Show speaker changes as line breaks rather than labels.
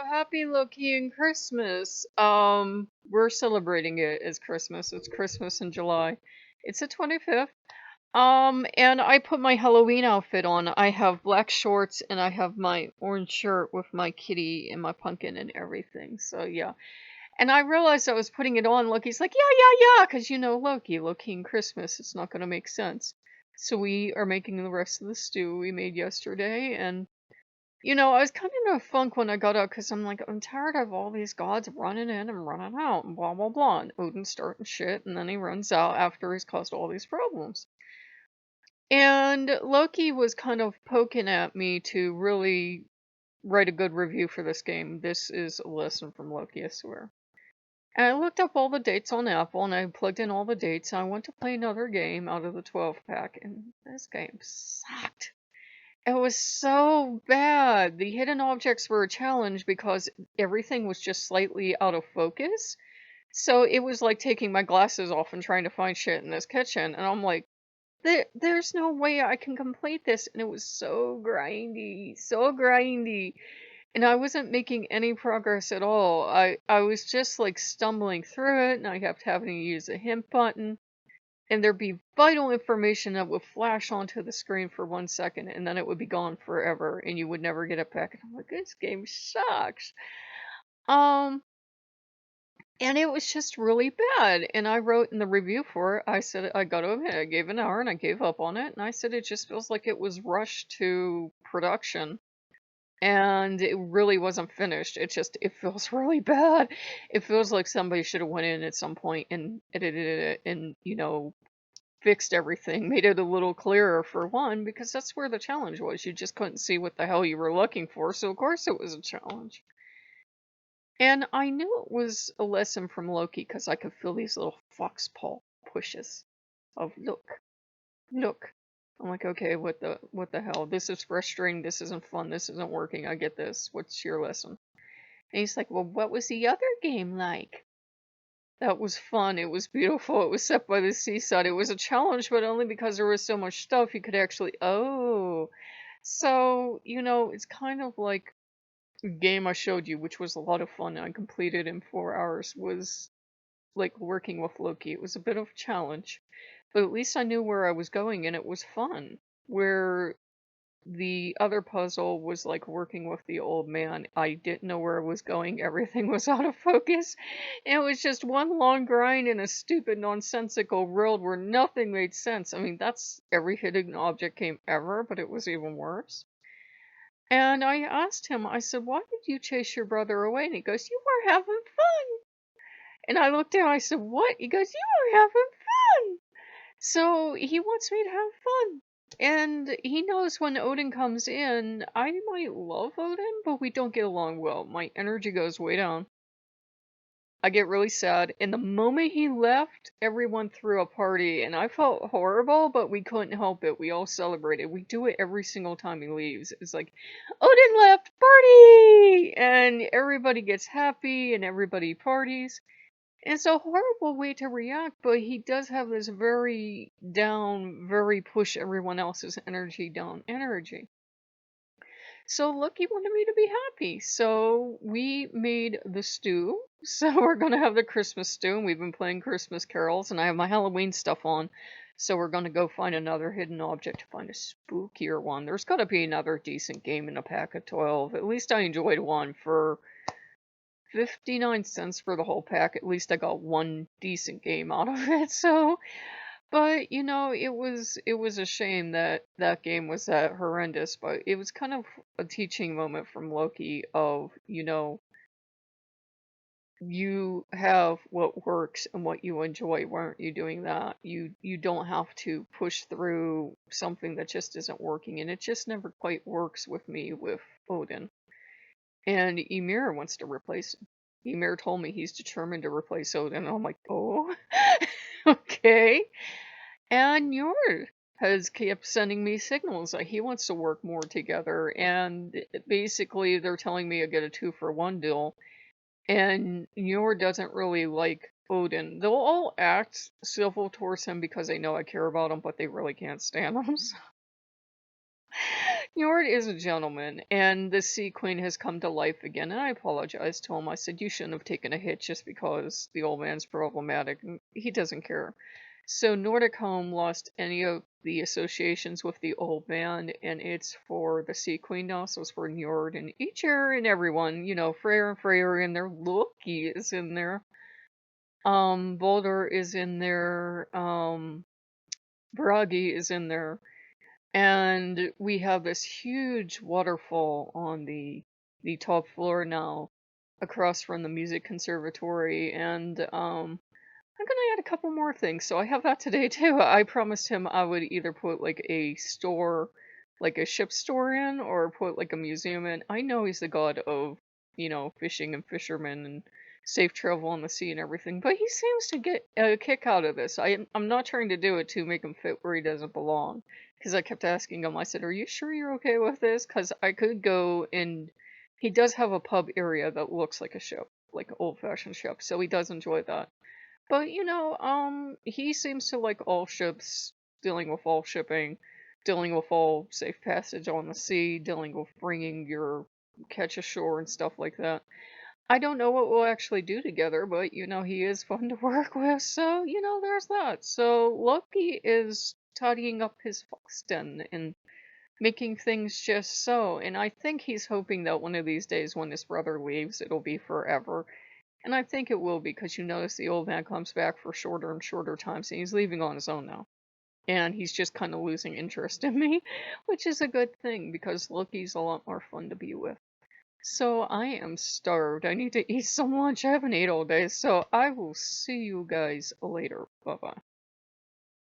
happy Lokean Christmas. We're celebrating it as Christmas. It's Christmas in July. It's the 25th. And I put my Halloween outfit on. I have black shorts and I have my orange shirt with my kitty and my pumpkin and everything. So yeah. And I realized I was putting it on. Loki's like, yeah, yeah, yeah, because you know Lokean Christmas. It's not gonna make sense. So we are making the rest of the stew we made yesterday, and I was kind of in a funk when I got up because I'm like, I'm tired of all these gods running in and running out and blah, blah, blah. And Odin's starting shit, and then he runs out after he's caused all these problems. And Loki was kind of poking at me to really write a good review for this game. This is a lesson from Loki, I swear. And I looked up all the dates on Apple and I plugged in all the dates. And I went to play another game out of the 12 pack, and this game sucked. It was so bad. The hidden objects were a challenge because everything was just slightly out of focus. So it was like taking my glasses off and trying to find shit in this kitchen. And I'm like, there's no way I can complete this. And it was so grindy, so grindy. And I wasn't making any progress at all. I was just like stumbling through it, and I kept having to use a hint button. And there'd be vital information that would flash onto the screen for 1 second, and then it would be gone forever, and you would never get it back. And I'm like, this game sucks. Um, and it was just really bad. And I wrote in the review for it, I said, I got to admit, I gave an hour and I gave up on it. And I said, it just feels like it was rushed to production. And it really wasn't finished. It feels really bad. It feels like somebody should have went in at some point and edited it and, fixed everything, made it a little clearer for one, because that's where the challenge was. You just couldn't see what the hell you were looking for, so of course it was a challenge. And I knew it was a lesson from Loki because I could feel these little fox paw pushes of look. I'm like, okay, what the hell? This is frustrating, this isn't fun, this isn't working, I get this. What's your lesson? And he's like, well, what was the other game like? That was fun. It was beautiful. It was set by the seaside. It was a challenge, but only because there was so much stuff you could actually. Oh. So, it's kind of like a game I showed you, which was a lot of fun. And I completed in 4 hours, was like working with Loki. It was a bit of a challenge, but at least I knew where I was going and it was fun. Where the other puzzle was like working with the old man. I didn't know where it was going. Everything was out of focus. It was just one long grind in a stupid, nonsensical world where nothing made sense. I mean, that's every hidden object game ever, but it was even worse. And I asked him, I said, why did you chase your brother away? And he goes, you were having fun. And I looked down, I said, what? He goes, you were having fun. So he wants me to have fun. And he knows when Odin comes in, I might love Odin, but we don't get along well. My energy goes way down. I get really sad. And the moment he left, everyone threw a party, and I felt horrible, but we couldn't help it. We all celebrated. We do it every single time he leaves. It's like, Odin left, party! And everybody gets happy, and everybody parties. It's a horrible way to react, but he does have this very down, very push everyone else's energy down energy. So Loki wanted me to be happy. So we made the stew. So we're gonna have the Christmas stew, and we've been playing Christmas carols, and I have my Halloween stuff on. So we're gonna go find another hidden object to find a spookier one. There's gotta be another decent game in a pack of 12. At least I enjoyed one for 59 cents for the whole pack. At least I got one decent game out of it. So, but it was a shame that that game was that horrendous, but it was kind of a teaching moment from Loki of, you have what works and what you enjoy. Why aren't you doing that? You don't have to push through something that just isn't working, and it just never quite works with me with Odin. And Ymir wants to replace him. Ymir told me he's determined to replace Odin. And I'm like, oh, okay. And Njord has kept sending me signals that he wants to work more together. And basically, they're telling me I get a 2-for-1 deal. And Njord doesn't really like Odin. They'll all act civil towards him because they know I care about him, but they really can't stand him. Njord is a gentleman, and the Sea Queen has come to life again. And I apologized to him. I said, "You shouldn't have taken a hit just because the old man's problematic." And he doesn't care. So Nordic Home lost any of the associations with the old man, and it's for the Sea Queen now. So it's for Njord and Ichir and everyone. Freyr and Freyr are in there. Loki is in there. Boulder is in there. Bragi is in there. And we have this huge waterfall on the top floor now, across from the music conservatory, and I'm gonna add a couple more things. So I have that today too. I promised him I would either put like a store, like a ship store in, or put like a museum in. I know he's the god of, fishing and fishermen and safe travel on the sea and everything, but he seems to get a kick out of this. I'm not trying to do it to make him fit where he doesn't belong, because I kept asking him. I said, "Are you sure you're okay with this?" Because I could go and he does have a pub area that looks like a ship, like an old-fashioned ship, so he does enjoy that. But he seems to like all ships, dealing with all shipping, dealing with all safe passage on the sea, dealing with bringing your catch ashore and stuff like that. I don't know what we'll actually do together, but he is fun to work with, so there's that. So Loki is tidying up his fox den and making things just so, and I think he's hoping that one of these days when his brother leaves, it'll be forever. And I think it will, because you notice the old man comes back for shorter and shorter times, and he's leaving on his own now. And he's just kind of losing interest in me, which is a good thing because Loki's a lot more fun to be with. So I am starved. I need to eat some lunch. I haven't ate all day, so I will see you guys later. Bye bye.